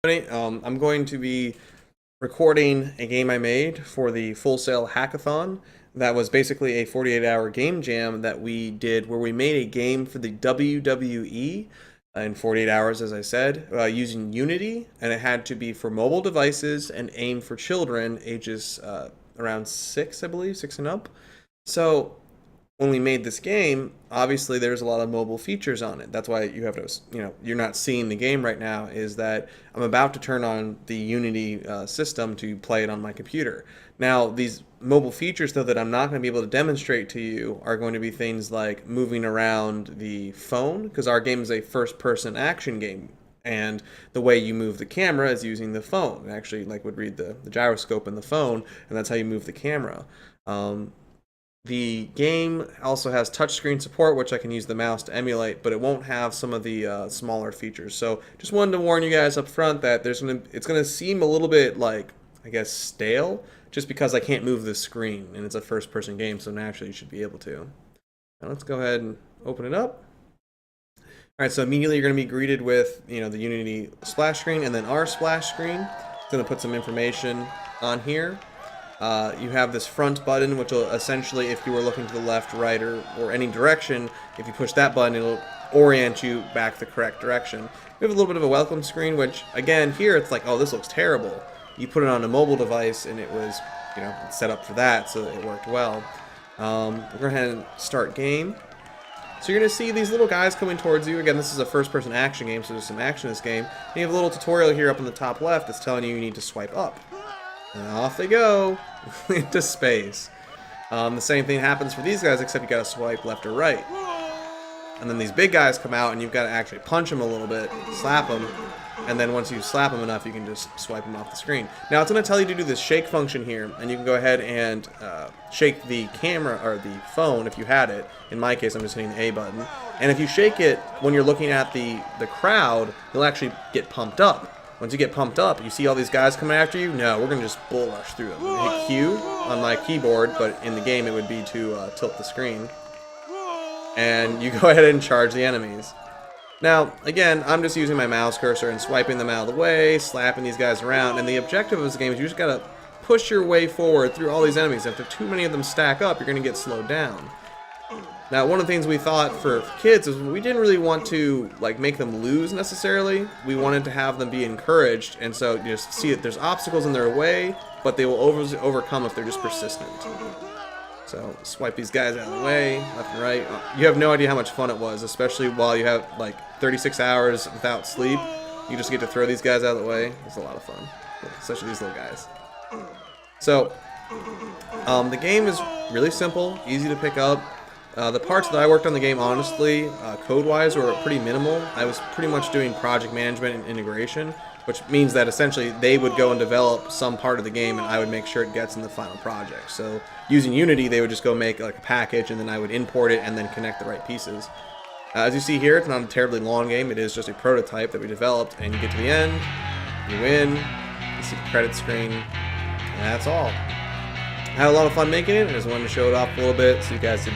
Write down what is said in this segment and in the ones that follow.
I'm going to be recording a game I made for the Full Sail Hackathon. That was basically a 48-hour game jam that we did where we made a game for the WWE in 48 hours, as I said, using Unity, and it had to be for mobile devices and aimed for children ages around 6, I believe, 6 and up. So when we made this game, obviously there's a lot of mobile features on it. That's why you have to, you're not seeing the game right now, is that I'm about to turn on the Unity system to play it on my computer. Now, these mobile features, though, that I'm not going to be able to demonstrate to you are going to be things like moving around the phone, because our game is a first-person action game. And the way you move the camera is using the phone. It actually, would read the gyroscope in the phone, and that's how you move the camera. The game also has touchscreen support, which I can use the mouse to emulate, but it won't have some of the smaller features. So just wanted to warn you guys up front that it's gonna seem a little bit stale, just because I can't move the screen, and it's a first-person game, so naturally you should be able to. Now let's go ahead and open it up. All right, so immediately you're gonna be greeted with the Unity splash screen, and then our splash screen. It's gonna put some information on here. You have this front button, which will essentially, if you were looking to the left, right, or any direction, if you push that button, it'll orient you back the correct direction. We have a little bit of a welcome screen, which, again, here it's like, oh, this looks terrible. You put it on a mobile device, and it was, set up for that, so it worked well. We'll go ahead and start game. So you're going to see these little guys coming towards you. Again, this is a first-person action game, so there's some action in this game. And you have a little tutorial here up in the top left that's telling you need to swipe up. And off they go into space. The same thing happens for these guys, except you gotta swipe left or right. And then these big guys come out, and you've got to actually punch them a little bit, slap them, and then once you slap them enough, you can just swipe them off the screen. Now it's going to tell you to do this shake function here, and you can go ahead and shake the camera or the phone if you had it. In my case, I'm just hitting the A button. And if you shake it when you're looking at the crowd, you'll actually get pumped up. Once you get pumped up, you see all these guys coming after you? No, we're going to just bull rush through them. I hit Q on my keyboard, but in the game it would be to tilt the screen. And you go ahead and charge the enemies. Now, again, I'm just using my mouse cursor and swiping them out of the way, slapping these guys around, and the objective of this game is you just got to push your way forward through all these enemies. After too many of them stack up, you're going to get slowed down. Now, one of the things we thought for kids is we didn't really want to make them lose necessarily. We wanted to have them be encouraged, and so you just see that there's obstacles in their way, but they will overcome if they're just persistent. So swipe these guys out of the way, left and right. You have no idea how much fun it was, especially while you have 36 hours without sleep. You just get to throw these guys out of the way. It's a lot of fun, especially these little guys. So the game is really simple, easy to pick up. The parts that I worked on the game, honestly, code-wise, were pretty minimal. I was pretty much doing project management and integration, which means that essentially they would go and develop some part of the game, and I would make sure it gets in the final project. So using Unity, they would just go make a package, and then I would import it and then connect the right pieces. As you see here, it's not a terribly long game. It is just a prototype that we developed, and you get to the end, you win, you see the credit screen, and that's all. I had a lot of fun making it. I just wanted to show it off a little bit so you guys could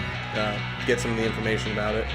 get some of the information about it.